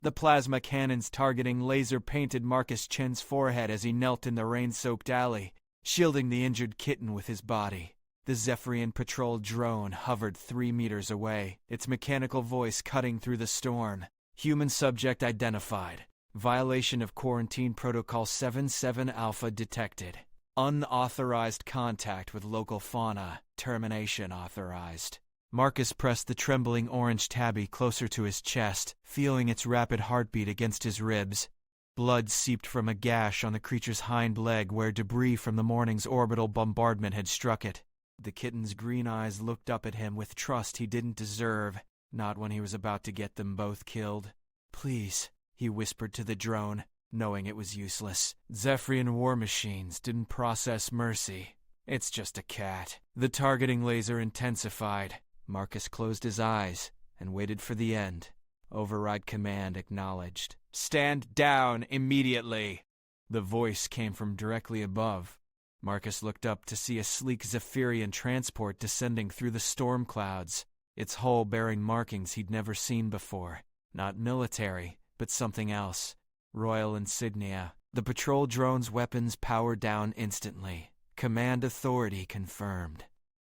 the plasma cannons targeting laser painted Marcus Chen's forehead as he knelt in the rain-soaked alley, shielding the injured kitten with his body. The Zephyrian patrol drone hovered 3 meters away, its mechanical voice cutting through the storm. Human subject identified. Violation of Quarantine Protocol 77 Alpha detected. Unauthorized contact with local fauna. Termination authorized. Marcus pressed the trembling orange tabby closer to his chest, feeling its rapid heartbeat against his ribs. Blood seeped from a gash on the creature's hind leg where debris from the morning's orbital bombardment had struck it. The kitten's green eyes looked up at him with trust he didn't deserve, not when he was about to get them both killed. "Please," he whispered to the drone, knowing it was useless. Zephyrian war machines didn't process mercy. It's just a cat. The targeting laser intensified. Marcus closed his eyes and waited for the end. Override command acknowledged. "Stand down immediately!" The voice came from directly above. Marcus looked up to see a sleek Zephyrian transport descending through the storm clouds, its hull bearing markings he'd never seen before. Not military, but something else. Royal insignia. The patrol drone's weapons powered down instantly. Command authority confirmed.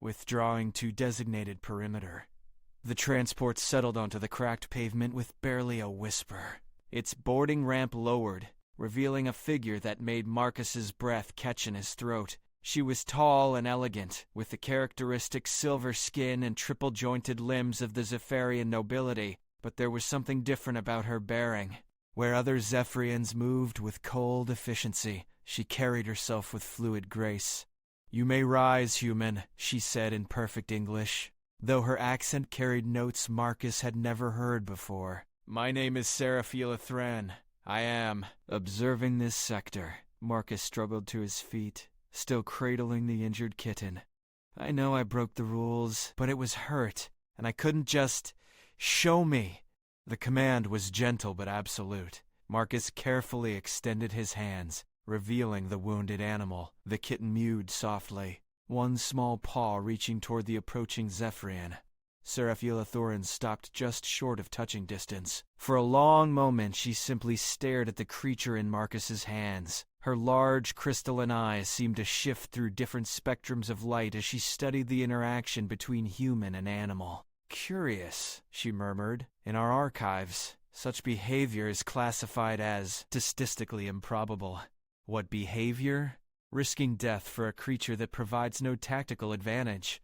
Withdrawing to designated perimeter. The transport settled onto the cracked pavement with barely a whisper. Its boarding ramp lowered, revealing a figure that made Marcus's breath catch in his throat. She was tall and elegant, with the characteristic silver skin and triple-jointed limbs of the Zephyrian nobility, but there was something different about her bearing. Where other Zephyrians moved with cold efficiency, she carried herself with fluid grace. "You may rise, human," she said in perfect English, though her accent carried notes Marcus had never heard before. "My name is Seraph Yila'thren. I am observing this sector." Marcus struggled to his feet, still cradling the injured kitten. "I know I broke the rules, but it was hurt, and I couldn't just... show me." The command was gentle but absolute. Marcus carefully extended his hands, revealing the wounded animal. The kitten mewed softly, one small paw reaching toward the approaching Zephyrian. Seraph Yila'thren stopped just short of touching distance. For a long moment she simply stared at the creature in Marcus's hands. Her large crystalline eyes seemed to shift through different spectrums of light as she studied the interaction between human and animal. "Curious," she murmured. "In our archives, such behavior is classified as statistically improbable." What behavior? Risking death for a creature that provides no tactical advantage.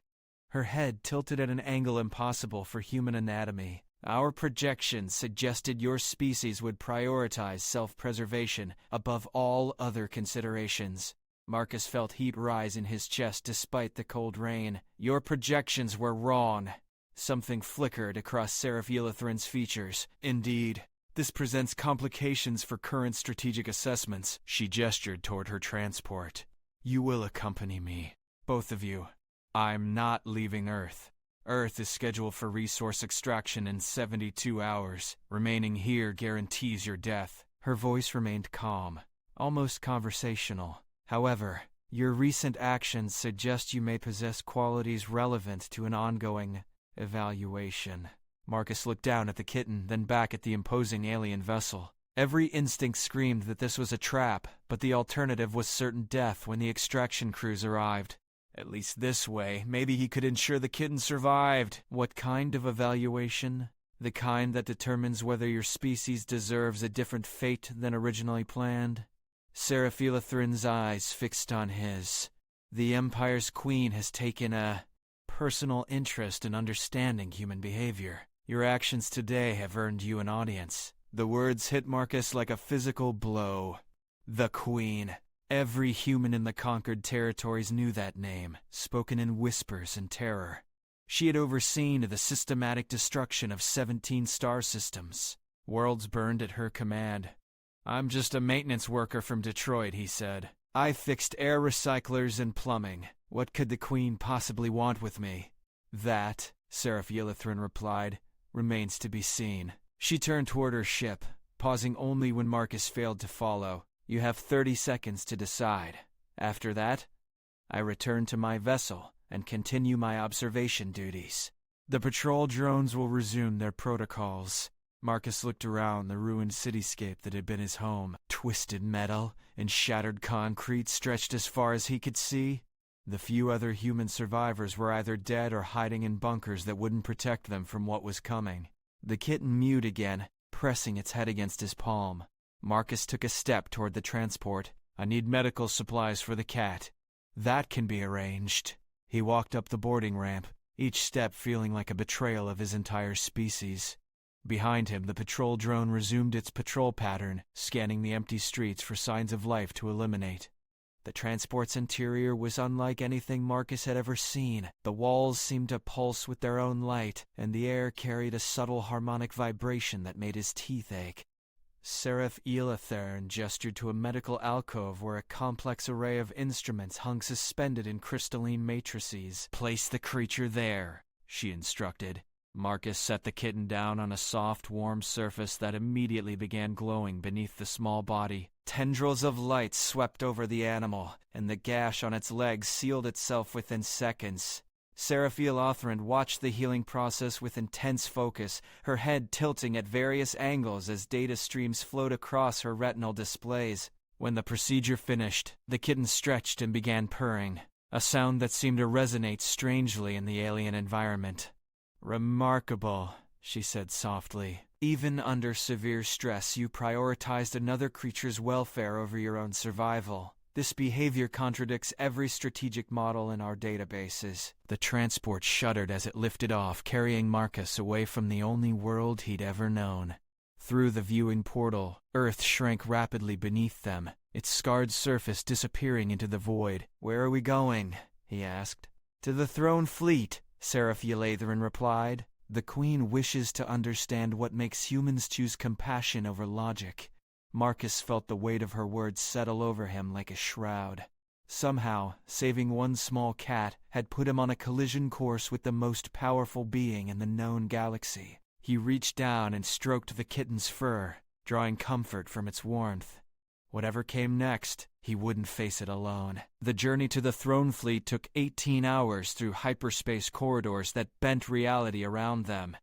Her head tilted at an angle impossible for human anatomy. "Our projections suggested your species would prioritize self-preservation above all other considerations." Marcus felt heat rise in his chest despite the cold rain. "Your projections were wrong." Something flickered across Seraph Yila'thren's features. "Indeed. This presents complications for current strategic assessments." She gestured toward her transport. "You will accompany me, both of you. I'm not leaving Earth. Earth is scheduled for resource extraction in 72 hours. Remaining here guarantees your death." Her voice remained calm, almost conversational. "However, your recent actions suggest you may possess qualities relevant to an ongoing evaluation." Marcus looked down at the kitten, then back at the imposing alien vessel. Every instinct screamed that this was a trap, but the alternative was certain death when the extraction crews arrived. At least this way, maybe he could ensure the kitten survived. What kind of evaluation? The kind that determines whether your species deserves a different fate than originally planned? Seraph Yila'thren's eyes fixed on his. "The Empire's queen has taken a personal interest in understanding human behavior. Your actions today have earned you an audience." The words hit Marcus like a physical blow. The Queen. Every human in the conquered territories knew that name, spoken in whispers and terror. She had overseen the systematic destruction of 17 star systems. Worlds burned at her command. "I'm just a maintenance worker from Detroit," he said. "I fixed air recyclers and plumbing. What could the Queen possibly want with me?" "That," Seraph Yila'thren replied, "remains to be seen." She turned toward her ship, pausing only when Marcus failed to follow. "You have 30 seconds to decide. After that, I return to my vessel and continue my observation duties. The patrol drones will resume their protocols." Marcus looked around the ruined cityscape that had been his home. Twisted metal and shattered concrete stretched as far as he could see. The few other human survivors were either dead or hiding in bunkers that wouldn't protect them from what was coming. The kitten mewed again, pressing its head against his palm. Marcus took a step toward the transport. "I need medical supplies for the cat." "That can be arranged." He walked up the boarding ramp, each step feeling like a betrayal of his entire species. Behind him, the patrol drone resumed its patrol pattern, scanning the empty streets for signs of life to eliminate. The transport's interior was unlike anything Marcus had ever seen. The walls seemed to pulse with their own light, and the air carried a subtle harmonic vibration that made his teeth ache. Seraph Yila'thren gestured to a medical alcove where a complex array of instruments hung suspended in crystalline matrices. "Place the creature there," she instructed. Marcus set the kitten down on a soft, warm surface that immediately began glowing beneath the small body. Tendrils of light swept over the animal, and the gash on its legs sealed itself within seconds. Seraph Yila'thren watched the healing process with intense focus, her head tilting at various angles as data streams flowed across her retinal displays. When the procedure finished, the kitten stretched and began purring, a sound that seemed to resonate strangely in the alien environment. "Remarkable," she said softly. "Even under severe stress, you prioritized another creature's welfare over your own survival. This behavior contradicts every strategic model in our databases." The transport shuddered as it lifted off, carrying Marcus away from the only world he'd ever known. Through the viewing portal, Earth shrank rapidly beneath them, its scarred surface disappearing into the void. "Where are we going?" he asked. "To the Throne Fleet," Seraph Yila'thren replied. "The Queen wishes to understand what makes humans choose compassion over logic." Marcus felt the weight of her words settle over him like a shroud. Somehow, saving one small cat had put him on a collision course with the most powerful being in the known galaxy. He reached down and stroked the kitten's fur, drawing comfort from its warmth. Whatever came next, he wouldn't face it alone. The journey to the Throne Fleet took 18 hours through hyperspace corridors that bent reality around them.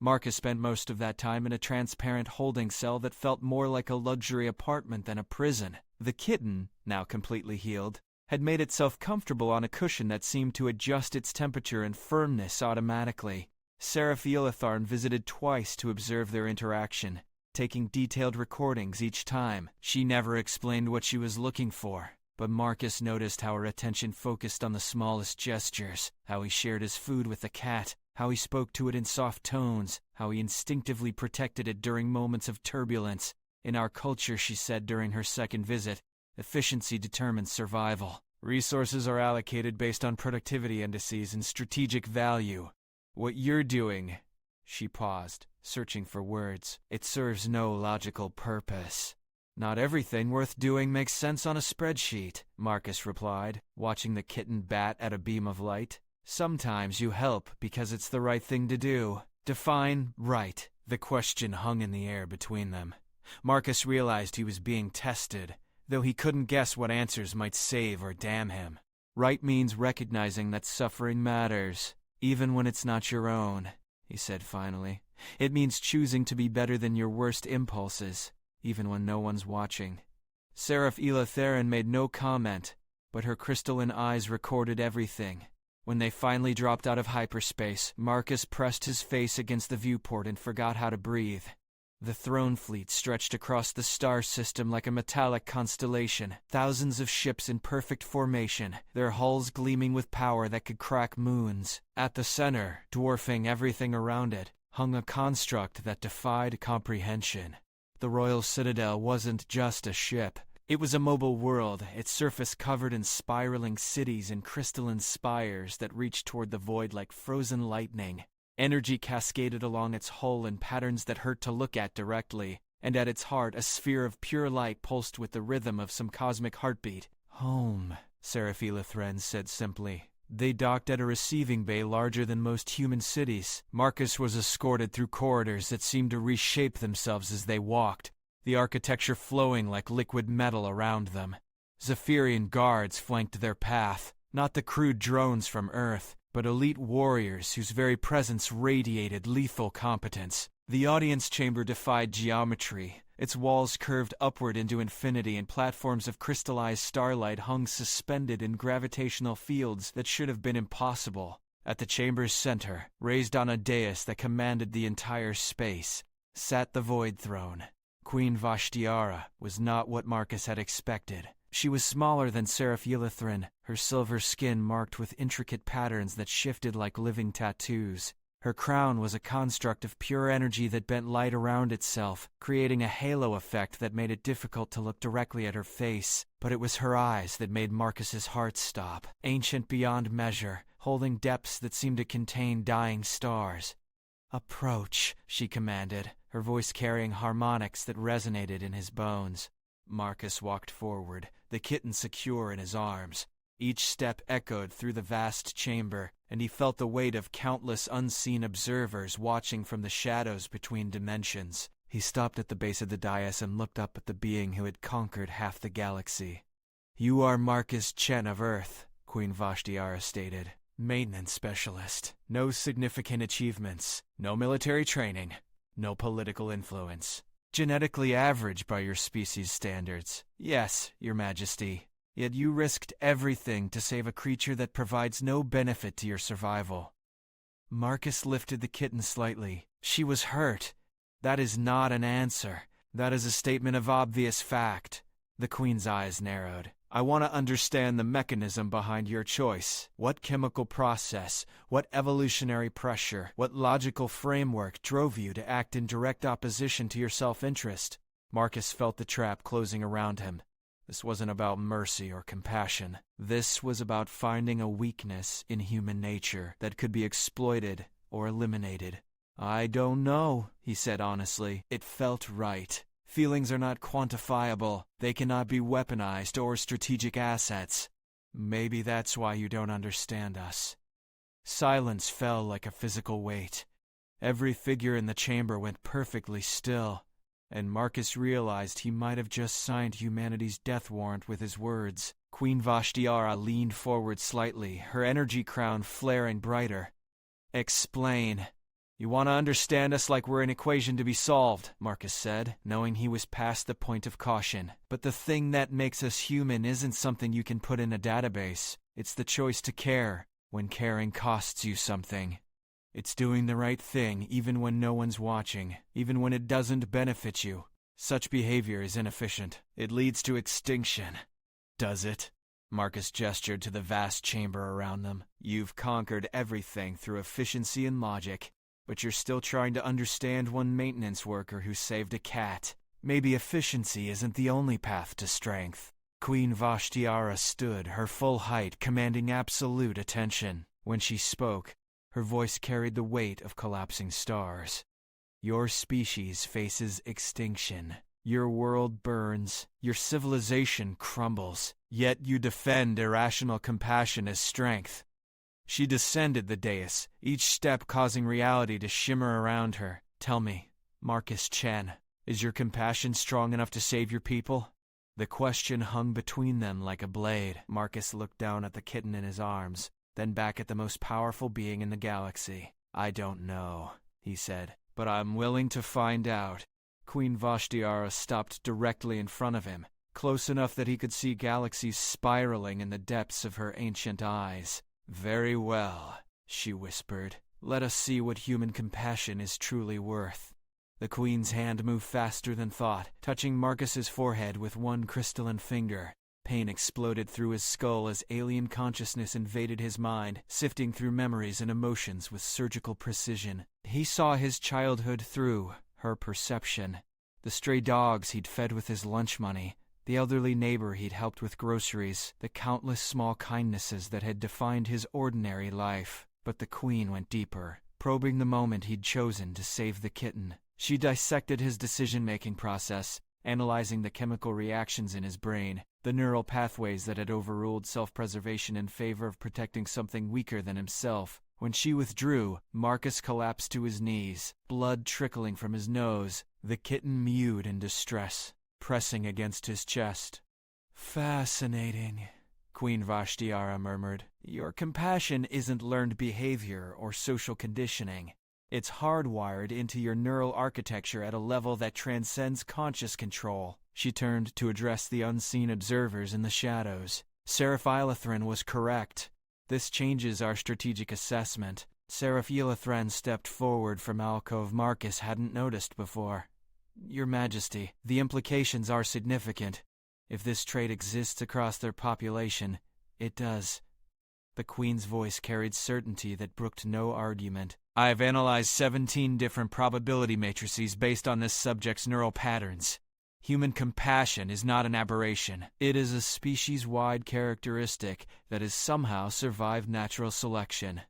Marcus spent most of that time in a transparent holding cell that felt more like a luxury apartment than a prison. The kitten, now completely healed, had made itself comfortable on a cushion that seemed to adjust its temperature and firmness automatically. Seraph Yila'thren visited twice to observe their interaction, taking detailed recordings each time. She never explained what she was looking for, but Marcus noticed how her attention focused on the smallest gestures, how he shared his food with the cat, how he spoke to it in soft tones, how he instinctively protected it during moments of turbulence. "In our culture," she said during her second visit, "efficiency determines survival. Resources are allocated based on productivity indices and strategic value. What you're doing," she paused, searching for words, "it serves no logical purpose." "Not everything worth doing makes sense on a spreadsheet," Marcus replied, watching the kitten bat at a beam of light. "Sometimes you help because it's the right thing to do." Define right. The question hung in the air between them. Marcus realized he was being tested, though he couldn't guess what answers might save or damn him. "Right means recognizing that suffering matters, even when it's not your own," he said finally. "It means choosing to be better than your worst impulses, even when no one's watching." Seraph Yila'thren made no comment, but her crystalline eyes recorded everything. When they finally dropped out of hyperspace, Marcus pressed his face against the viewport and forgot how to breathe. The Throne Fleet stretched across the star system like a metallic constellation, thousands of ships in perfect formation, their hulls gleaming with power that could crack moons. At the center, dwarfing everything around it, hung a construct that defied comprehension. The Royal Citadel wasn't just a ship. It was a mobile world, its surface covered in spiraling cities and crystalline spires that reached toward the void like frozen lightning. Energy cascaded along its hull in patterns that hurt to look at directly, and at its heart a sphere of pure light pulsed with the rhythm of some cosmic heartbeat. "Home," Seraph Yila'thren said simply. They docked at a receiving bay larger than most human cities. Marcus was escorted through corridors that seemed to reshape themselves as they walked, the architecture flowing like liquid metal around them. Zephyrian guards flanked their path, not the crude drones from Earth, but elite warriors whose very presence radiated lethal competence. The audience chamber defied geometry. Its walls curved upward into infinity, and platforms of crystallized starlight hung suspended in gravitational fields that should have been impossible. At the chamber's center, raised on a dais that commanded the entire space, sat the Void Throne. Queen Vashti'ara was not what Marcus had expected. She was smaller than Seraph Yila'thren, her silver skin marked with intricate patterns that shifted like living tattoos. Her crown was a construct of pure energy that bent light around itself, creating a halo effect that made it difficult to look directly at her face. But it was her eyes that made Marcus's heart stop, ancient beyond measure, holding depths that seemed to contain dying stars. "Approach," she commanded, her voice carrying harmonics that resonated in his bones. Marcus walked forward, the kitten secure in his arms. Each step echoed through the vast chamber, and he felt the weight of countless unseen observers watching from the shadows between dimensions. He stopped at the base of the dais and looked up at the being who had conquered half the galaxy. "You are Marcus Chen of Earth," Queen Vashti'ara stated. "Maintenance specialist. No significant achievements. No military training. No political influence. Genetically average by your species standards. Yes, Your Majesty. Yet you risked everything to save a creature that provides no benefit to your survival." Marcus lifted the kitten slightly. "She was hurt. That is not an answer. That is a statement of obvious fact." The Queen's eyes narrowed. "I want to understand the mechanism behind your choice. What chemical process, what evolutionary pressure, what logical framework drove you to act in direct opposition to your self-interest?" Marcus felt the trap closing around him. This wasn't about mercy or compassion. This was about finding a weakness in human nature that could be exploited or eliminated. "I don't know," he said honestly. "It felt right. Feelings are not quantifiable. They cannot be weaponized or strategic assets. Maybe that's why you don't understand us." Silence fell like a physical weight. Every figure in the chamber went perfectly still, and Marcus realized he might have just signed humanity's death warrant with his words. Queen Vashti'ara leaned forward slightly, her energy crown flaring brighter. "Explain. You want to understand us like we're an equation to be solved," Marcus said, knowing he was past the point of caution. "But the thing that makes us human isn't something you can put in a database. It's the choice to care, when caring costs you something. It's doing the right thing even when no one's watching, even when it doesn't benefit you. Such behavior is inefficient. It leads to extinction." "Does it?" Marcus gestured to the vast chamber around them. "You've conquered everything through efficiency and logic, but you're still trying to understand one maintenance worker who saved a cat. Maybe efficiency isn't the only path to strength." Queen Vashti'ara stood, her full height commanding absolute attention. When she spoke, her voice carried the weight of collapsing stars. "Your species faces extinction. Your world burns. Your civilization crumbles. Yet you defend irrational compassion as strength." She descended the dais, each step causing reality to shimmer around her. "Tell me, Marcus Chen, is your compassion strong enough to save your people?" The question hung between them like a blade. Marcus looked down at the kitten in his arms, then back at the most powerful being in the galaxy. "I don't know," he said, "but I'm willing to find out." Queen Vashti'ara stopped directly in front of him, close enough that he could see galaxies spiraling in the depths of her ancient eyes. "Very well," she whispered. "Let us see what human compassion is truly worth." The Queen's hand moved faster than thought, touching Marcus's forehead with one crystalline finger. Pain exploded through his skull as alien consciousness invaded his mind, sifting through memories and emotions with surgical precision. He saw his childhood through her perception. The stray dogs he'd fed with his lunch money, the elderly neighbor he'd helped with groceries, the countless small kindnesses that had defined his ordinary life. But the Queen went deeper, probing the moment he'd chosen to save the kitten. She dissected his decision-making process, analyzing the chemical reactions in his brain, the neural pathways that had overruled self-preservation in favor of protecting something weaker than himself. When she withdrew, Marcus collapsed to his knees, blood trickling from his nose. The kitten mewed in distress, pressing against his chest. "Fascinating," Queen Vashti'ara murmured. "Your compassion isn't learned behavior or social conditioning. It's hardwired into your neural architecture at a level that transcends conscious control. She turned to address the unseen observers in the shadows. Seraph Yila'thren was correct. This changes our strategic assessment. Seraph Yila'thren stepped forward from alcove Marcus hadn't noticed before. Your Majesty, the implications are significant. If this trait exists across their population, it does. The Queen's voice carried certainty that brooked no argument. I've analyzed 17 different probability matrices based on this subject's neural patterns. Human compassion is not an aberration. It is a species-wide characteristic that has somehow survived natural selection.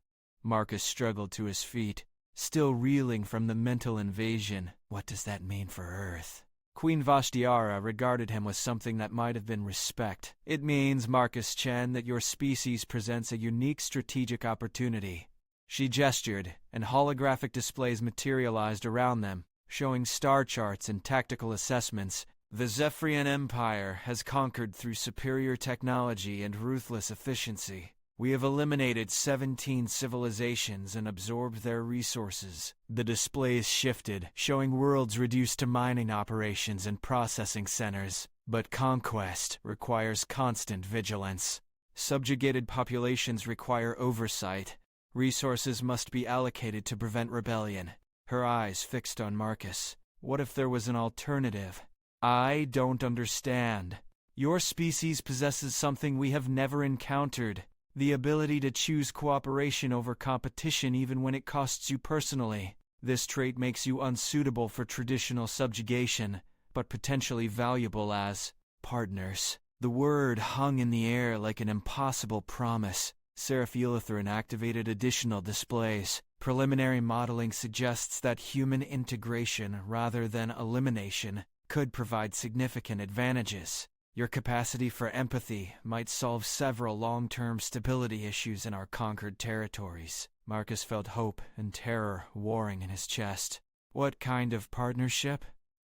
Marcus struggled to his feet, still reeling from the mental invasion. What does that mean for Earth? Queen Vashti'ara regarded him with something that might have been respect. It means, Marcus Chen, that your species presents a unique strategic opportunity. She gestured, and holographic displays materialized around them, showing star charts and tactical assessments. The Zephyrian Empire has conquered through superior technology and ruthless efficiency. We have eliminated 17 civilizations and absorbed their resources. The displays shifted, showing worlds reduced to mining operations and processing centers. But conquest requires constant vigilance. Subjugated populations require oversight. Resources must be allocated to prevent rebellion. Her eyes fixed on Marcus. What if there was an alternative? I don't understand. Your species possesses something we have never encountered. The ability to choose cooperation over competition even when it costs you personally. This trait makes you unsuitable for traditional subjugation, but potentially valuable as partners. The word hung in the air like an impossible promise. Seraph Yila'thren activated additional displays. Preliminary modeling suggests that human integration, rather than elimination, could provide significant advantages. Your capacity for empathy might solve several long-term stability issues in our conquered territories. Marcus felt hope and terror warring in his chest. What kind of partnership?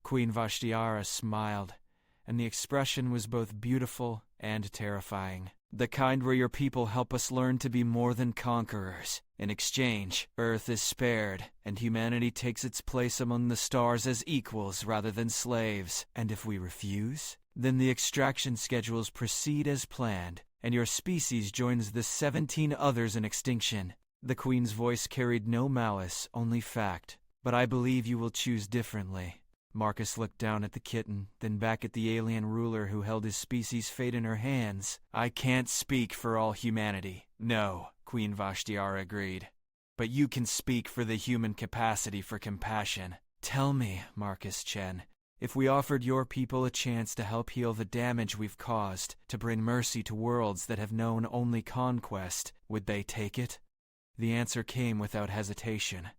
Queen Vashti'ara smiled, and the expression was both beautiful and terrifying. The kind where your people help us learn to be more than conquerors. In exchange, Earth is spared, and humanity takes its place among the stars as equals rather than slaves. And if we refuse, then the extraction schedules proceed as planned, and your species joins the 17 others in extinction. The Queen's voice carried no malice, only fact. But I believe you will choose differently. Marcus looked down at the kitten, then back at the alien ruler who held his species' fate in her hands. I can't speak for all humanity. No, Queen Vashti'ara agreed. But you can speak for the human capacity for compassion. Tell me, Marcus Chen, if we offered your people a chance to help heal the damage we've caused, to bring mercy to worlds that have known only conquest, would they take it? The answer came without hesitation.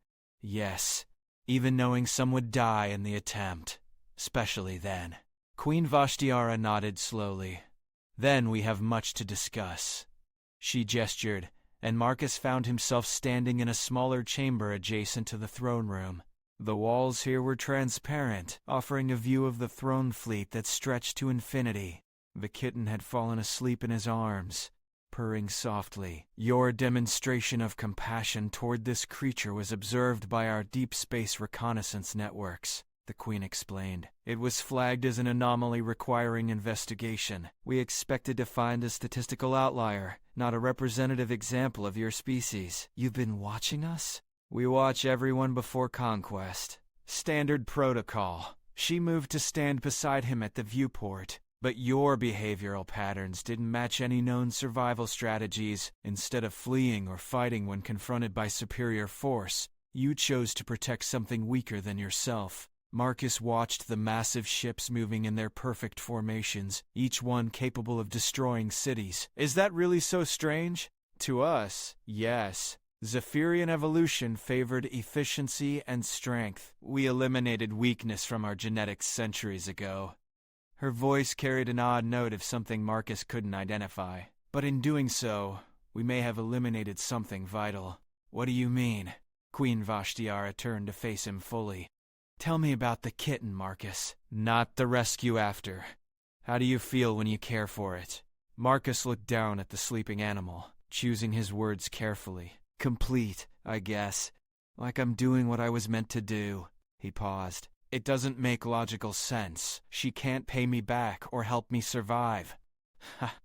Yes. Even knowing some would die in the attempt, especially then. Queen Vashti'ara nodded slowly. Then we have much to discuss. She gestured, and Marcus found himself standing in a smaller chamber adjacent to the throne room. The walls here were transparent, offering a view of the throne fleet that stretched to infinity. The kitten had fallen asleep in his arms, purring softly. Your demonstration of compassion toward this creature was observed by our deep space reconnaissance networks, the Queen explained. It was flagged as an anomaly requiring investigation. We expected to find a statistical outlier, not a representative example of your species. You've been watching us? We watch everyone before conquest. Standard protocol. She moved to stand beside him at the viewport. But your behavioral patterns didn't match any known survival strategies. Instead of fleeing or fighting when confronted by superior force, you chose to protect something weaker than yourself. Marcus watched the massive ships moving in their perfect formations, each one capable of destroying cities. Is that really so strange? To us, yes. Zephyrian evolution favored efficiency and strength. We eliminated weakness from our genetics centuries ago. Her voice carried an odd note of something Marcus couldn't identify. But in doing so, we may have eliminated something vital. What do you mean? Queen Vashti'ara turned to face him fully. Tell me about the kitten, Marcus. Not the rescue after. How do you feel when you care for it? Marcus looked down at the sleeping animal, choosing his words carefully. Complete, I guess. Like I'm doing what I was meant to do. He paused. It doesn't make logical sense. She can't pay me back or help me survive.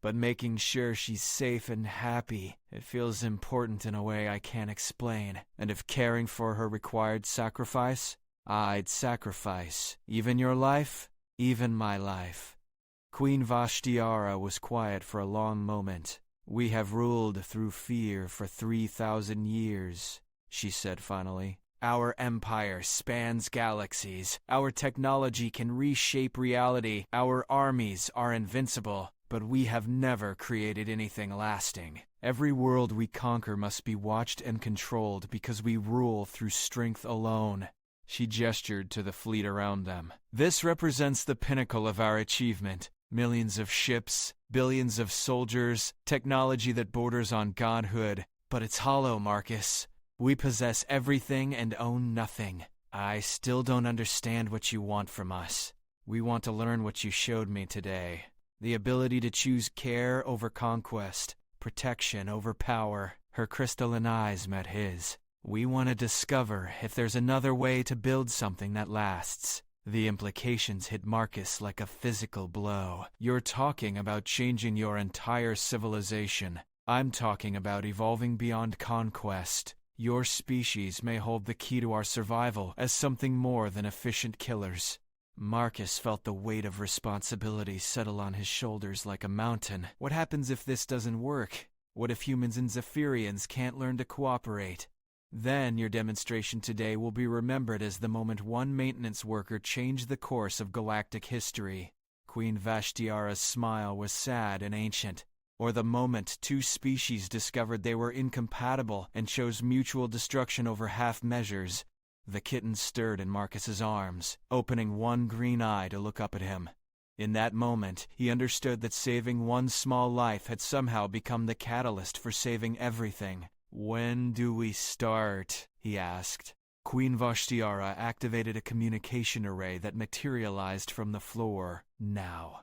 But making sure she's safe and happy, it feels important in a way I can't explain. And if caring for her required sacrifice, I'd sacrifice even your life, even my life. Queen Vashti'ara was quiet for a long moment. We have ruled through fear for 3,000 years, she said finally. Our empire spans galaxies. Our technology can reshape reality. Our armies are invincible. But we have never created anything lasting. Every world we conquer must be watched and controlled because we rule through strength alone. She gestured to the fleet around them. This represents the pinnacle of our achievement. Millions of ships, billions of soldiers, technology that borders on godhood. But it's hollow, Marcus. We possess everything and own nothing. I still don't understand what you want from us. We want to learn what you showed me today. The ability to choose care over conquest, protection over power. Her crystalline eyes met his. We want to discover if there's another way to build something that lasts. The implications hit Marcus like a physical blow. You're talking about changing your entire civilization. I'm talking about evolving beyond conquest. Your species may hold the key to our survival as something more than efficient killers. Marcus felt the weight of responsibility settle on his shoulders like a mountain. What happens if this doesn't work? What if humans and Zephyrians can't learn to cooperate? Then your demonstration today will be remembered as the moment one maintenance worker changed the course of galactic history. Queen Vashti'ara's smile was sad and ancient. Or the moment two species discovered they were incompatible and chose mutual destruction over half measures. The kitten stirred in Marcus's arms, opening one green eye to look up at him. In that moment, he understood that saving one small life had somehow become the catalyst for saving everything. When do we start? He asked. Queen Vashti'ara activated a communication array that materialized from the floor. Now.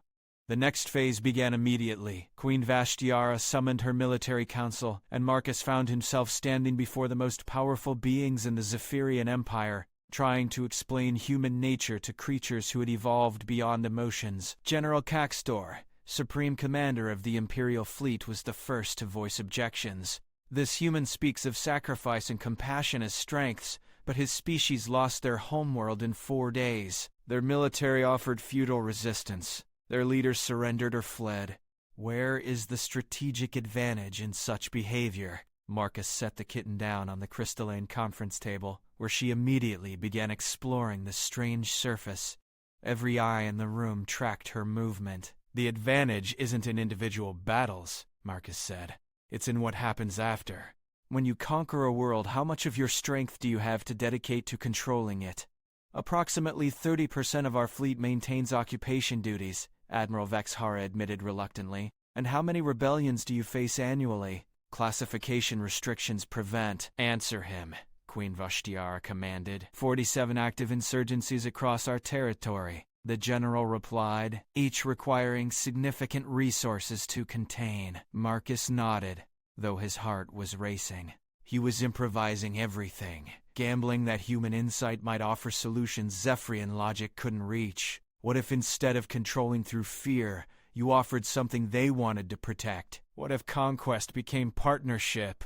The next phase began immediately. Queen Vashti'ara summoned her military council, and Marcus found himself standing before the most powerful beings in the Zephyrian Empire, trying to explain human nature to creatures who had evolved beyond emotions. General Caxtor, Supreme Commander of the Imperial Fleet, was the first to voice objections. This human speaks of sacrifice and compassion as strengths, but his species lost their homeworld in 4 days. Their military offered futile resistance. Their leaders surrendered or fled. Where is the strategic advantage in such behavior? Marcus set the kitten down on the crystalline conference table, where she immediately began exploring the strange surface. Every eye in the room tracked her movement. The advantage isn't in individual battles, Marcus said. It's in what happens after. When you conquer a world, how much of your strength do you have to dedicate to controlling it? Approximately 30% of our fleet maintains occupation duties, Admiral Vexhara admitted reluctantly. And how many rebellions do you face annually? Classification restrictions prevent. Answer him, Queen Vashti'ara commanded. 47 active insurgencies across our territory, the general replied, each requiring significant resources to contain. Marcus nodded, though his heart was racing. He was improvising everything, gambling that human insight might offer solutions Zephyrian logic couldn't reach. What if instead of controlling through fear, you offered something they wanted to protect? What if conquest became partnership?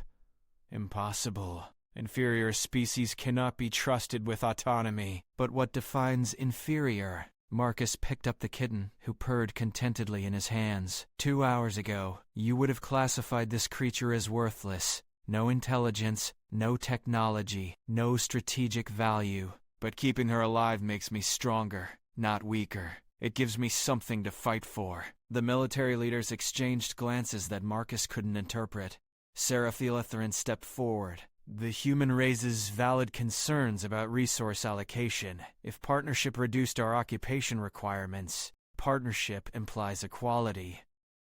Impossible. Inferior species cannot be trusted with autonomy. But what defines inferior? Marcus picked up the kitten, who purred contentedly in his hands. 2 hours ago, you would have classified this creature as worthless. No intelligence, no technology, no strategic value. But keeping her alive makes me stronger, not weaker. It gives me something to fight for. The military leaders exchanged glances that Marcus couldn't interpret. Seraph Yila'thren stepped forward. The human raises valid concerns about resource allocation. If partnership reduced our occupation requirements, partnership implies equality.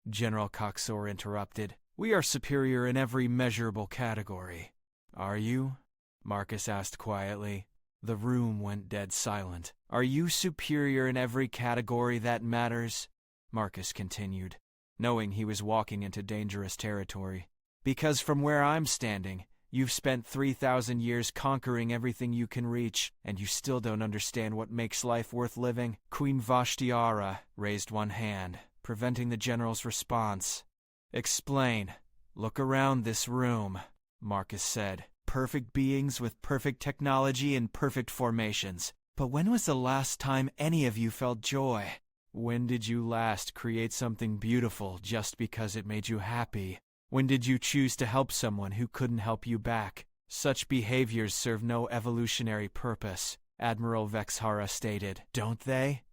General Caxtor interrupted. We are superior in every measurable category. Are you? Marcus asked quietly. The room went dead silent. Are you superior in every category that matters? Marcus continued, knowing he was walking into dangerous territory. Because from where I'm standing, You've spent 3,000 years conquering everything you can reach, and you still don't understand what makes life worth living? Queen Vashti'ara raised one hand, preventing the general's response. Explain. Look around this room, Marcus said. Perfect beings with perfect technology and perfect formations. But when was the last time any of you felt joy? When did you last create something beautiful just because it made you happy? When did you choose to help someone who couldn't help you back? Such behaviors serve no evolutionary purpose, Admiral Vashti'ara stated. Don't they?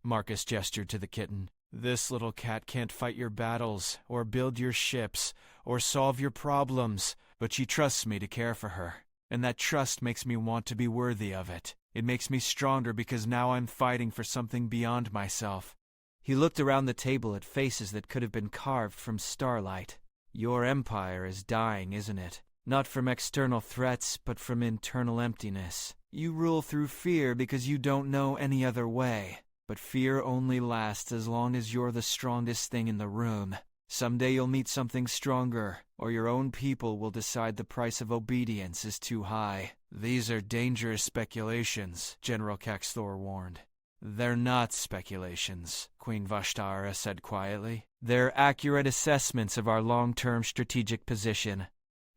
Marcus gestured to the kitten. This little cat can't fight your battles, or build your ships, or solve your problems, but she trusts me to care for her. And that trust makes me want to be worthy of it. It makes me stronger because now I'm fighting for something beyond myself. He looked around the table at faces that could have been carved from starlight. Your empire is dying, isn't it? Not from external threats, but from internal emptiness. You rule through fear because you don't know any other way. But fear only lasts as long as you're the strongest thing in the room. Someday you'll meet something stronger, or your own people will decide the price of obedience is too high. These are dangerous speculations, General Caxthor warned. They're not speculations, Queen Vashti'ara said quietly. They're accurate assessments of our long-term strategic position.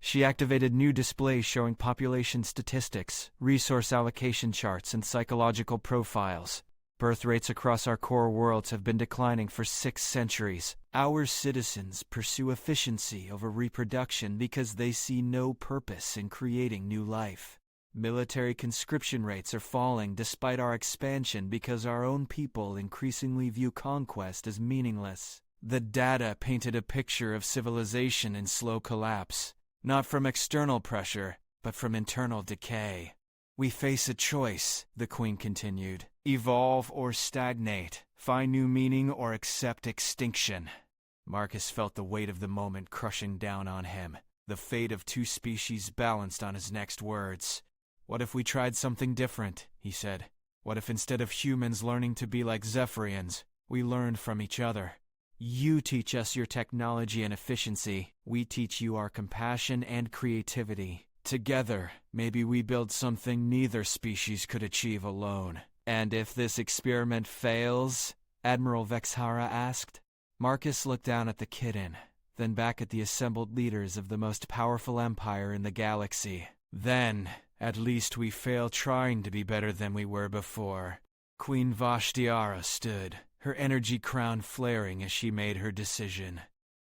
She activated new displays showing population statistics, resource allocation charts, and psychological profiles. Birth rates across our core worlds have been declining for 6 centuries. Our citizens pursue efficiency over reproduction because they see no purpose in creating new life. Military conscription rates are falling despite our expansion because our own people increasingly view conquest as meaningless. The data painted a picture of civilization in slow collapse, not from external pressure, but from internal decay. We face a choice, the Queen continued. Evolve or stagnate, find new meaning or accept extinction. Marcus felt the weight of the moment crushing down on him. The fate of 2 species balanced on his next words. What if we tried something different, he said. What if instead of humans learning to be like Zephyrians, we learned from each other? You teach us your technology and efficiency. We teach you our compassion and creativity. Together, maybe we build something neither species could achieve alone. And if this experiment fails? Admiral Vashti'ara asked. Marcus looked down at the kitten, then back at the assembled leaders of the most powerful empire in the galaxy. Then, at least we fail trying to be better than we were before. Queen Vashti'ara stood, her energy crown flaring as she made her decision.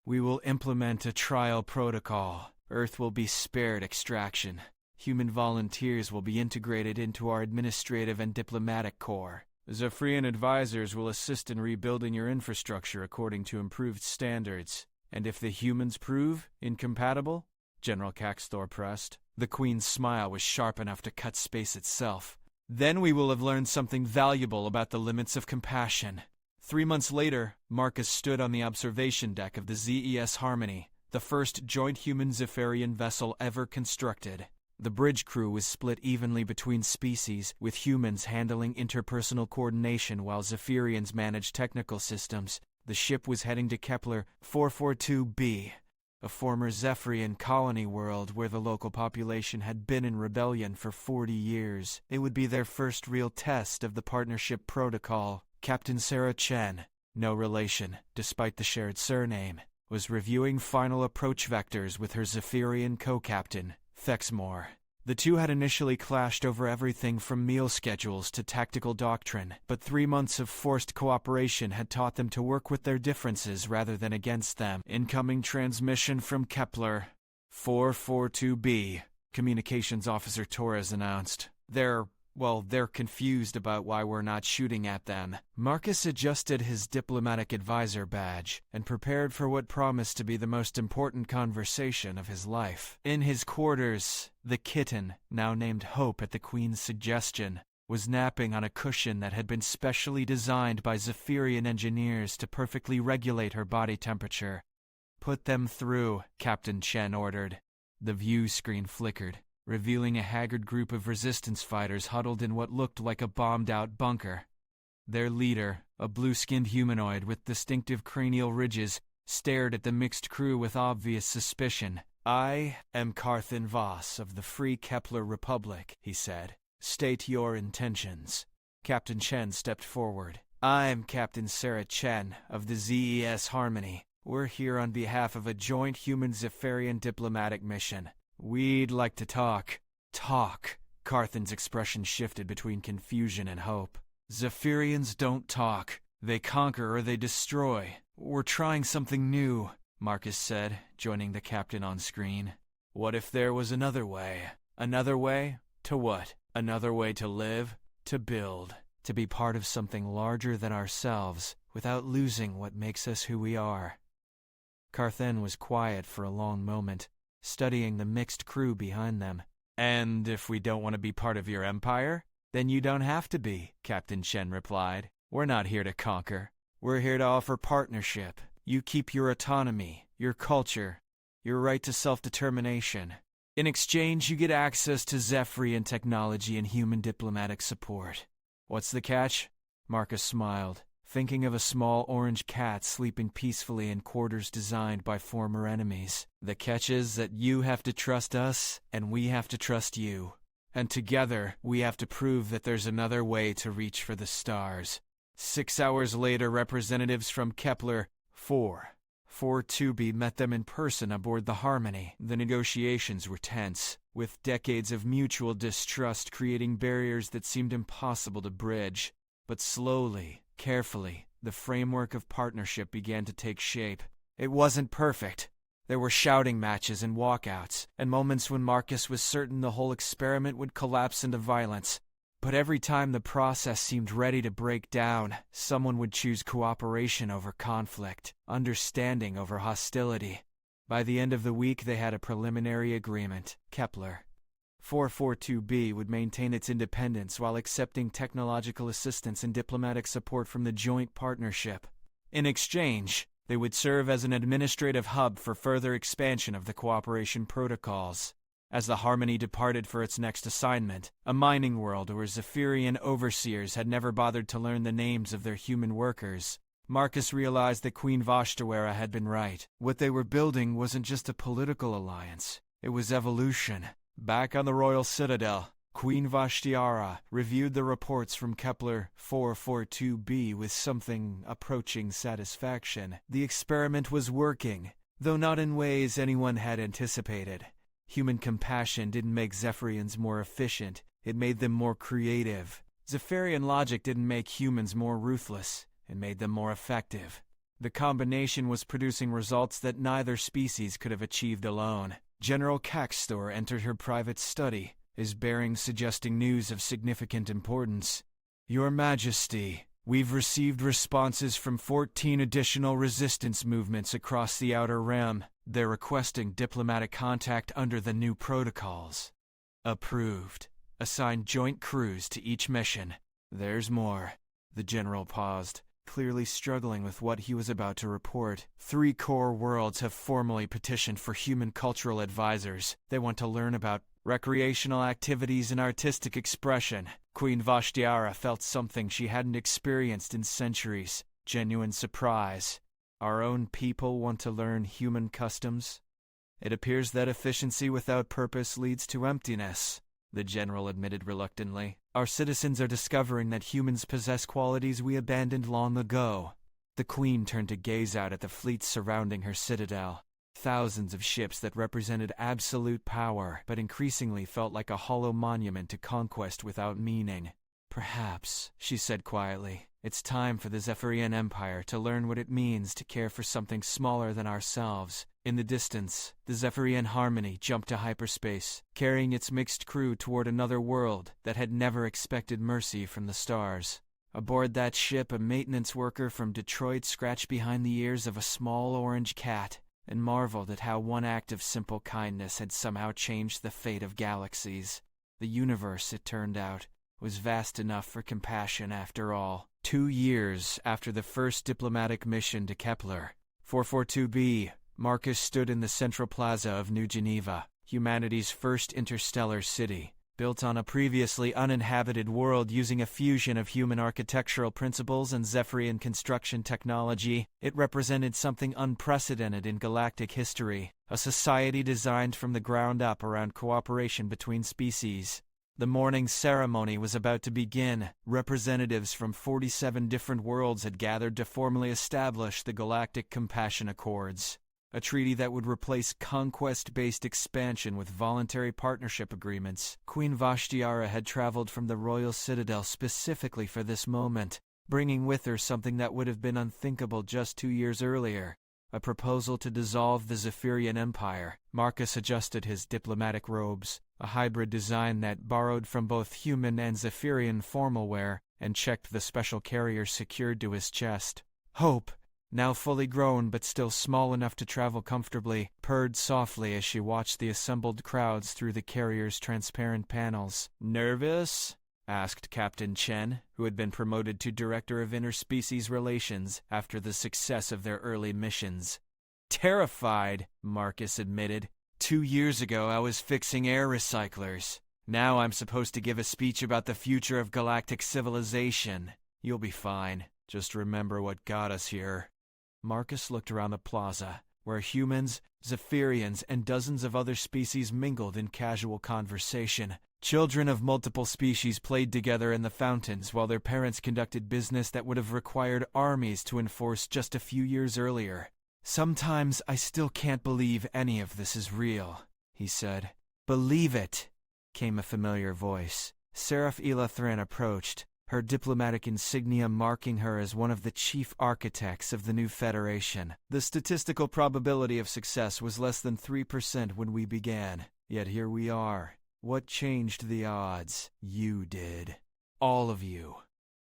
We will implement a trial protocol. Earth will be spared extraction. Human volunteers will be integrated into our administrative and diplomatic corps. Zephyrian advisors will assist in rebuilding your infrastructure according to improved standards. And if the humans prove incompatible? General Caxthor pressed. The Queen's smile was sharp enough to cut space itself. Then we will have learned something valuable about the limits of compassion. 3 months later, Marcus stood on the observation deck of the ZES Harmony, the first joint human Zephyrian vessel ever constructed. The bridge crew was split evenly between species, with humans handling interpersonal coordination while Zephyrians managed technical systems. The ship was heading to Kepler 442b, a former Zephyrian colony world where the local population had been in rebellion for 40 years. It would be their first real test of the partnership protocol. Captain Seraph Chen, no relation, despite the shared surname, was reviewing final approach vectors with her Zephyrian co-captain, Thexmore. The two had initially clashed over everything from meal schedules to tactical doctrine, but 3 months of forced cooperation had taught them to work with their differences rather than against them. Incoming transmission from Kepler 442b, Communications Officer Torres announced. They're confused about why we're not shooting at them. Marcus adjusted his diplomatic advisor badge and prepared for what promised to be the most important conversation of his life. In his quarters, the kitten, now named Hope at the Queen's suggestion, was napping on a cushion that had been specially designed by Zephyrian engineers to perfectly regulate her body temperature. Put them through, Captain Chen ordered. The view screen flickered, revealing a haggard group of resistance fighters huddled in what looked like a bombed-out bunker. Their leader, a blue-skinned humanoid with distinctive cranial ridges, stared at the mixed crew with obvious suspicion. "I am Carthen Voss of the Free Kepler Republic," he said. "State your intentions." Captain Chen stepped forward. "I'm Captain Seraph Chen of the ZES Harmony. We're here on behalf of a joint human-Zephyrian diplomatic mission. We'd like to talk." "Talk?" Carthen's expression shifted between confusion and hope. "Zephyrians don't talk. They conquer or they destroy. We're trying something new," Marcus said, joining the captain on screen. "What if there was another way? Another way? To what? Another way to live? To build. To be part of something larger than ourselves, without losing what makes us who we are." Carthen was quiet for a long moment, studying the mixed crew behind them. "And if we don't want to be part of your empire, then you don't have to be," Captain Chen replied. "We're not here to conquer. We're here to offer partnership. You keep your autonomy, your culture, your right to self-determination. In exchange, you get access to Zephyrian technology and human diplomatic support." "What's the catch?" Marcus smiled, thinking of a small orange cat sleeping peacefully in quarters designed by former enemies. "The catch is that you have to trust us, and we have to trust you. And together, we have to prove that there's another way to reach for the stars." 6 hours later, representatives from Kepler 442b met them in person aboard the Harmony. The negotiations were tense, with decades of mutual distrust creating barriers that seemed impossible to bridge. But slowly, carefully, the framework of partnership began to take shape. It wasn't perfect. There were shouting matches and walkouts, and moments when Marcus was certain the whole experiment would collapse into violence. But every time the process seemed ready to break down, someone would choose cooperation over conflict, understanding over hostility. By the end of the week, they had a preliminary agreement. Kepler 442b would maintain its independence while accepting technological assistance and diplomatic support from the joint partnership. In exchange, they would serve as an administrative hub for further expansion of the cooperation protocols. As the Harmony departed for its next assignment, a mining world where Zephyrian overseers had never bothered to learn the names of their human workers, Marcus realized that Queen Vashti'ara had been right. What they were building wasn't just a political alliance, it was evolution. Back on the Royal Citadel, Queen Vashti'ara reviewed the reports from Kepler 442b with something approaching satisfaction. The experiment was working, though not in ways anyone had anticipated. Human compassion didn't make Zephyrians more efficient, it made them more creative. Zephyrian logic didn't make humans more ruthless, it made them more effective. The combination was producing results that neither species could have achieved alone. General Caxtor entered her private study, his bearing suggesting news of significant importance. "Your Majesty, we've received responses from 14 additional resistance movements across the Outer Rim. They're requesting diplomatic contact under the new protocols." "Approved. Assign joint crews to each mission." "There's more." The general paused, clearly struggling with what he was about to report. 3 core worlds have formally petitioned for human cultural advisors. They want to learn about recreational activities and artistic expression. Queen Vashti'ara felt something she hadn't experienced in centuries. Genuine surprise. Our own people want to learn human customs? "It appears that efficiency without purpose leads to emptiness," the general admitted reluctantly. "Our citizens are discovering that humans possess qualities we abandoned long ago." The Queen turned to gaze out at the fleets surrounding her citadel. Thousands of ships that represented absolute power, but increasingly felt like a hollow monument to conquest without meaning. "Perhaps," she said quietly, "it's time for the Zephyrian Empire to learn what it means to care for something smaller than ourselves." In the distance, the Zephyrian Harmony jumped to hyperspace, carrying its mixed crew toward another world that had never expected mercy from the stars. Aboard that ship, a maintenance worker from Detroit scratched behind the ears of a small orange cat and marveled at how one act of simple kindness had somehow changed the fate of galaxies. The universe, it turned out, was vast enough for compassion after all. 2 years after the first diplomatic mission to Kepler, 442b, Marcus stood in the central plaza of New Geneva, humanity's first interstellar city. built on a previously uninhabited world using a fusion of human architectural principles and Zephyrian construction technology. It represented something unprecedented in galactic history, a society designed from the ground up around cooperation between species. The morning ceremony was about to begin. Representatives from 47 different worlds had gathered to formally establish the Galactic Compassion Accords, a treaty that would replace conquest-based expansion with voluntary partnership agreements. Queen Vashti'ara had traveled from the royal citadel specifically for this moment, bringing with her something that would have been unthinkable just 2 years earlier: a proposal to dissolve the Zephyrian Empire. Marcus adjusted his diplomatic robes, a hybrid design that borrowed from both human and Zephyrian formal wear, and checked the special carrier secured to his chest. Hope, now fully grown but still small enough to travel comfortably, purred softly as she watched the assembled crowds through the carrier's transparent panels. "Nervous?" asked Captain Chen, who had been promoted to Director of Interspecies Relations after the success of their early missions. "Terrified," Marcus admitted. 2 years ago I was fixing air recyclers. Now I'm supposed to give a speech about the future of galactic civilization. You'll be fine. Just remember what got us here." Marcus looked around the plaza, where humans, Zephyrians, and dozens of other species mingled in casual conversation. Children of multiple species played together in the fountains while their parents conducted business that would have required armies to enforce just a few years earlier. "Sometimes I still can't believe any of this is real," he said. "Believe it," came a familiar voice. Seraph Yila'thren approached, her diplomatic insignia marking her as one of the chief architects of the new Federation. "The statistical probability of success was less than 3% when we began, yet here we are. What changed the odds? You did. All of you."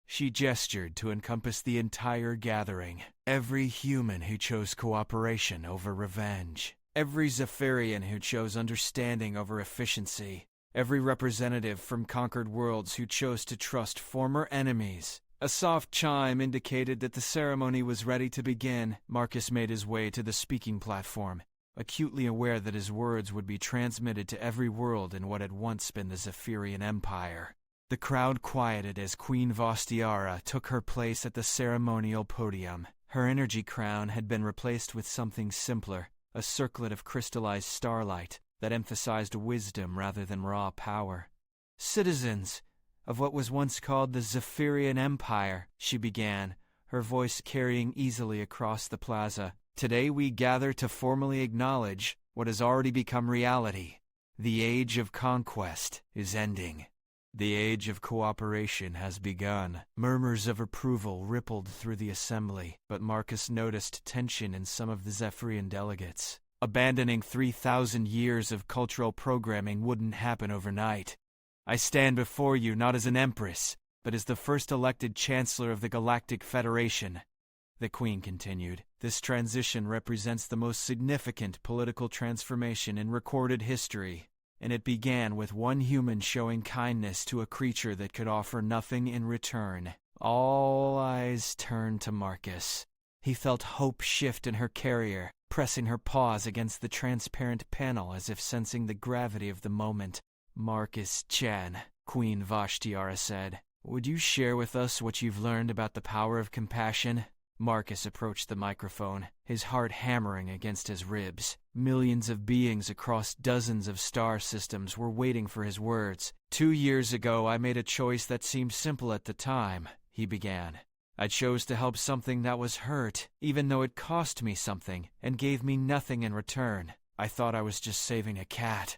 She gestured to encompass the entire gathering. Every human who chose cooperation over revenge. Every Zephyrian who chose understanding over efficiency. Every representative from conquered worlds who chose to trust former enemies. A soft chime indicated that the ceremony was ready to begin. Marcus made his way to the speaking platform, acutely aware that his words would be transmitted to every world in what had once been the Zephyrian Empire. The crowd quieted as Queen Vashti'ara took her place at the ceremonial podium. Her energy crown had been replaced with something simpler, a circlet of crystallized starlight that emphasized wisdom rather than raw power. "Citizens of what was once called the Zephyrian Empire," she began, her voice carrying easily across the plaza. "Today we gather to formally acknowledge what has already become reality. The age of conquest is ending. The age of cooperation has begun." Murmurs of approval rippled through the assembly, but Marcus noticed tension in some of the Zephyrian delegates. Abandoning 3,000 years of cultural programming wouldn't happen overnight. "I stand before you not as an empress, but as the first elected chancellor of the Galactic Federation," the Queen continued. "This transition represents the most significant political transformation in recorded history, and it began with one human showing kindness to a creature that could offer nothing in return." All eyes turned to Marcus. He felt hope shift in her carrier, pressing her paws against the transparent panel as if sensing the gravity of the moment. "Marcus Chen," Queen Vashti'ara said, "would you share with us what you've learned about the power of compassion?" Marcus approached the microphone, his heart hammering against his ribs. Millions of beings across dozens of star systems were waiting for his words. 2 years ago I made a choice that seemed simple at the time," he began. "I chose to help something that was hurt, even though it cost me something, and gave me nothing in return. I thought I was just saving a cat."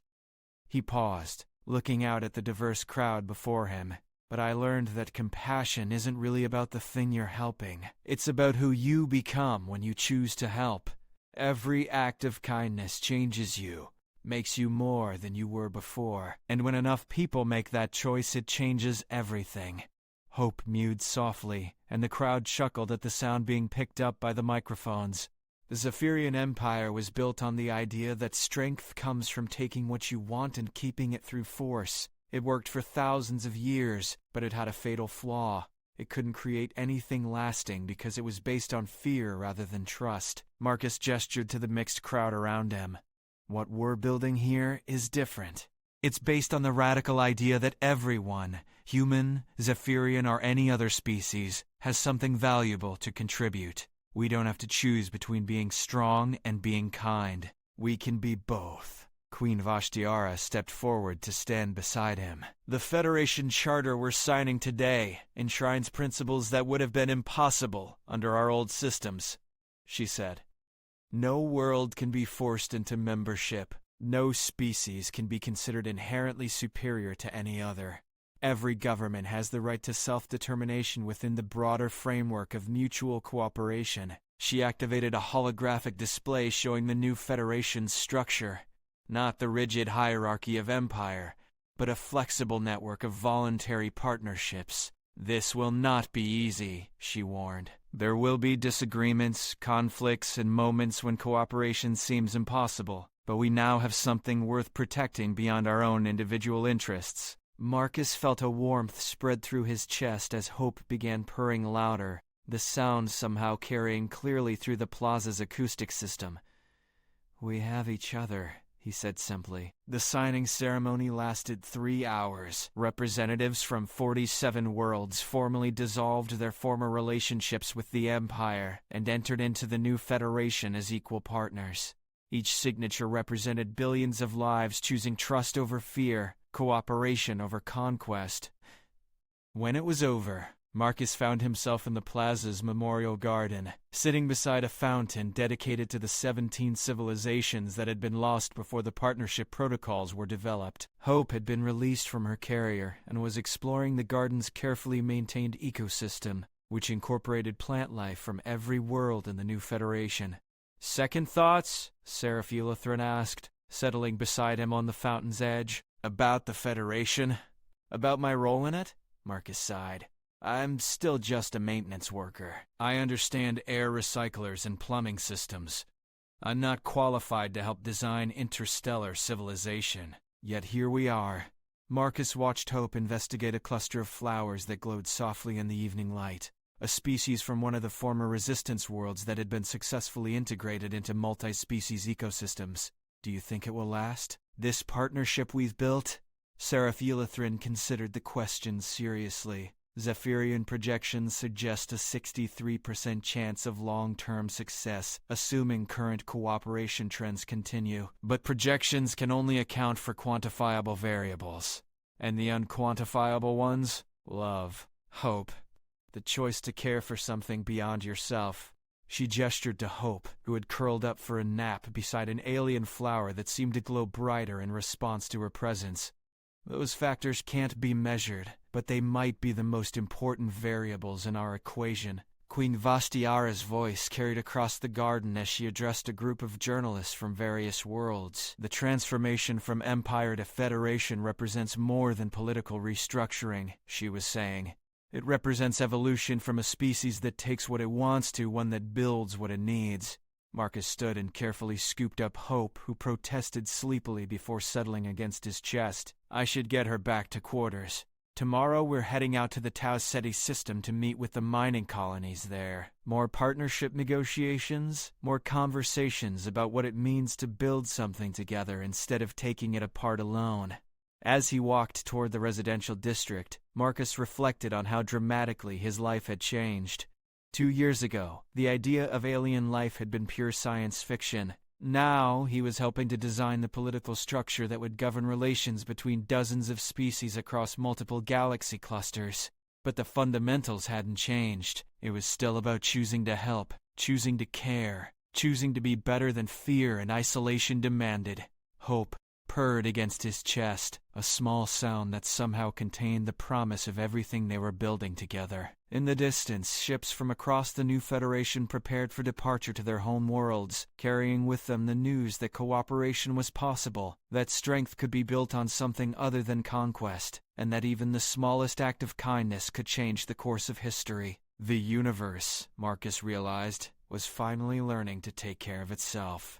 He paused, looking out at the diverse crowd before him. "But I learned that compassion isn't really about the thing you're helping. It's about who you become when you choose to help. Every act of kindness changes you, makes you more than you were before. And when enough people make that choice, it changes everything." Hope mewed softly, and the crowd chuckled at the sound being picked up by the microphones. The Zephyrian Empire was built on the idea that strength comes from taking what you want and keeping it through force. It worked for thousands of years, but it had a fatal flaw. It couldn't create anything lasting because it was based on fear rather than trust. Marcus gestured to the mixed crowd around him. "What we're building here is different. It's based on the radical idea that everyone, human, Zephyrian, or any other species, has something valuable to contribute. We don't have to choose between being strong and being kind. We can be both. Queen Vashti'ara stepped forward to stand beside him. The Federation Charter we're signing today enshrines principles that would have been impossible under our old systems, she said. No world can be forced into membership. No species can be considered inherently superior to any other. Every government has the right to self-determination within the broader framework of mutual cooperation. She activated a holographic display showing the new Federation's structure. Not the rigid hierarchy of empire, but a flexible network of voluntary partnerships. This will not be easy, she warned. There will be disagreements, conflicts, and moments when cooperation seems impossible, but we now have something worth protecting beyond our own individual interests. Marcus felt a warmth spread through his chest as Hope began purring louder, the sound somehow carrying clearly through the plaza's acoustic system. "We have each other," he said simply. The signing ceremony lasted 3 hours. Representatives from 47 worlds formally dissolved their former relationships with the Empire and entered into the new Federation as equal partners. Each signature represented billions of lives choosing trust over fear, cooperation over conquest. When it was over, Marcus found himself in the plaza's memorial garden, sitting beside a fountain dedicated to the 17 civilizations that had been lost before the partnership protocols were developed. Hope had been released from her carrier and was exploring the garden's carefully maintained ecosystem, which incorporated plant life from every world in the new Federation. "Second thoughts?" Seraph Yila'thren asked, settling beside him on the fountain's edge. "About the Federation? About my role in it?" Marcus sighed. "I'm still just a maintenance worker. I understand air recyclers and plumbing systems. I'm not qualified to help design interstellar civilization. Yet here we are." Marcus watched Hope investigate a cluster of flowers that glowed softly in the evening light, a species from one of the former resistance worlds that had been successfully integrated into multi-species ecosystems. "Do you think it will last? This partnership we've built?" Seraph Yila'thren considered the question seriously. Zephyrian projections suggest a 63% chance of long-term success, assuming current cooperation trends continue. But projections can only account for quantifiable variables. And the unquantifiable ones? Love, hope, the choice to care for something beyond yourself. She gestured to Hope, who had curled up for a nap beside an alien flower that seemed to glow brighter in response to her presence. Those factors can't be measured, but they might be the most important variables in our equation. Queen Vashti'ara's voice carried across the garden as she addressed a group of journalists from various worlds. The transformation from Empire to Federation represents more than political restructuring, she was saying. It represents evolution from a species that takes what it wants to one that builds what it needs. Marcus stood and carefully scooped up Hope, who protested sleepily before settling against his chest. "I should get her back to quarters. Tomorrow we're heading out to the Tau Ceti system to meet with the mining colonies there. More partnership negotiations, more conversations about what it means to build something together instead of taking it apart alone." As he walked toward the residential district, Marcus reflected on how dramatically his life had changed. 2 years ago, the idea of alien life had been pure science fiction. Now, he was helping to design the political structure that would govern relations between dozens of species across multiple galaxy clusters. But the fundamentals hadn't changed. It was still about choosing to help, choosing to care, choosing to be better than fear and isolation demanded. Hope purred against his chest, a small sound that somehow contained the promise of everything they were building together. In the distance, ships from across the new Federation prepared for departure to their home worlds, carrying with them the news that cooperation was possible, that strength could be built on something other than conquest, and that even the smallest act of kindness could change the course of history. The universe, Marcus realized, was finally learning to take care of itself.